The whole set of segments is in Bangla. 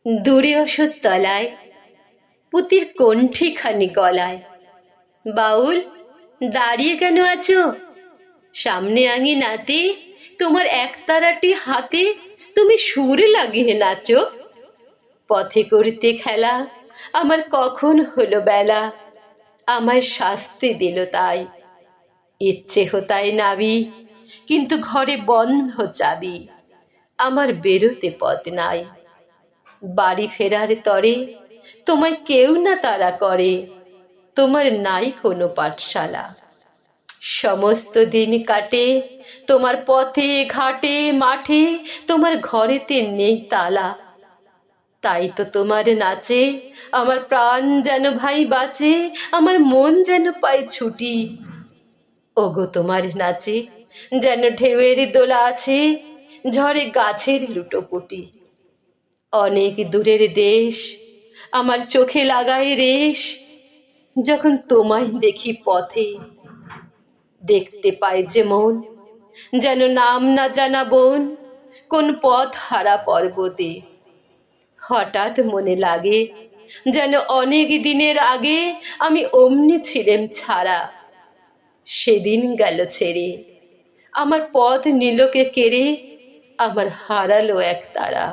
দূরে অসৎ তলায় পুতির কণ্ঠিখানি গলায়। বাউল, দাঁড়িয়ে কেন আছো? সামনে আঙিনাতে তোমার একতারাটি হাতে তুমি সুর লাগিয়ে নাচো। পথে করতে খেলা আমার কখন হলো বেলা, আমায় শাস্তি দিল তাই। ইচ্ছে হতায় নাবি, কিন্তু ঘরে বন্ধ চাবি, আমার বেরোতে পথ নাই। বাড়ি ফেরার তরে তোমায় কেউ না তাড়া করে, তোমার নাই কোনো পাঠশালা। সমস্ত দিন কাটে তোমার পথে ঘাটে মাঠে, তোমার ঘরেতে নেই তালা। তাই তো তোমার নাচে আমার প্রাণ যেন ভাই বাঁচে, আমার মন যেন পায় ছুটি। ওগো তোমার নাচে যেন ঢেউয়ের দোলা আছে, ঝড়ে গাছের লুটোপুটি। অনেক দূরের দেশ আমার চোখে লাগায় রেশ, যখন তোমায় দেখি পথে। দেখতে পাই যে মন যেন নাম না জানা বন, কোন পথ হারা পর্বতে। হঠাৎ মনে লাগে যেন অনেক দিনের আগে আমি অমনি ছিলাম ছাড়া। সেদিন গেল ছেড়ে, আমার পথ নিলকে কেড়ে, আমার হারালো এক তারা।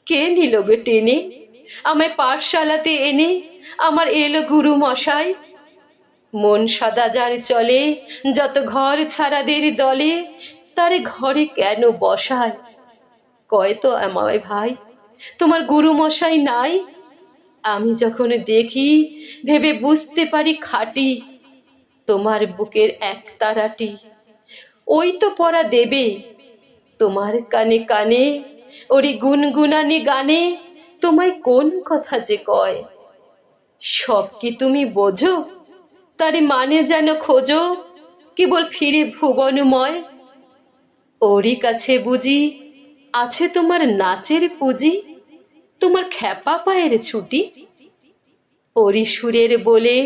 কে নিল গো টেনে আমায় পাঠশালাতে এনে, আমার এলো গুরু মশাই। মন সদা যার চলে যত ঘর ছাড়াদের দলে, তারে ঘরে কেন বসায়? কয় তো আমায় ভাই, তোমার গুরু মশাই নাই? আমি যখন দেখি ভেবে বুঝতে পারি খাঁটি, তোমার বুকের এক তারাটি ওই তো পড়া দেবে। তোমার কানে কানে ওরি গুনগুনানি গানে তোমায় কোন কথা যে কয়। সব কি তুমি বোঝো? তারে মানে যেন খোঁজো, কেবল ফিরে ভুবনময়। ওরই কাছে বুঝি আছে তোমার নাচের পুঁজি, তোমার খ্যাপা পায়ের ছুটি। ওরি সুরের বলে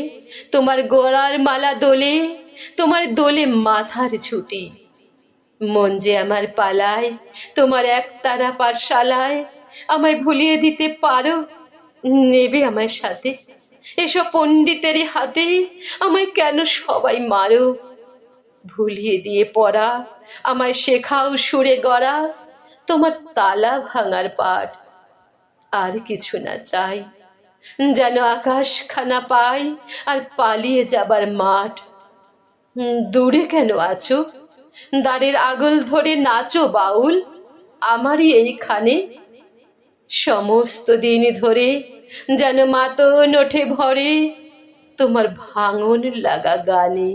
তোমার গলার মালা দোলে, তোমার দোলে মাথার ছুটি। মন যে আমার পালায় তোমার এক তারা পাঠশালায়, আমায় ভুলিয়ে দিতে পারো? নেবে আমায় সাথে? এসব পণ্ডিতেরই হাতে আমায় কেন সবাই মারো? ভুলিয়ে দিয়ে পড়া আমায় শেখাও সুরে গড়া, তোমার তালা ভাঙার পাঠ। আর কিছু না চাই, যেন আকাশ খানা পাই আর পালিয়ে যাবার মাঠ। দূরে কেন আছো? দ্বারের আগল ধরে নাচো বাউল, আমারই এইখানে। সমস্ত দিন ধরে যেন মাতন ওঠে ভরে তোমার ভাঙন লাগা গানে।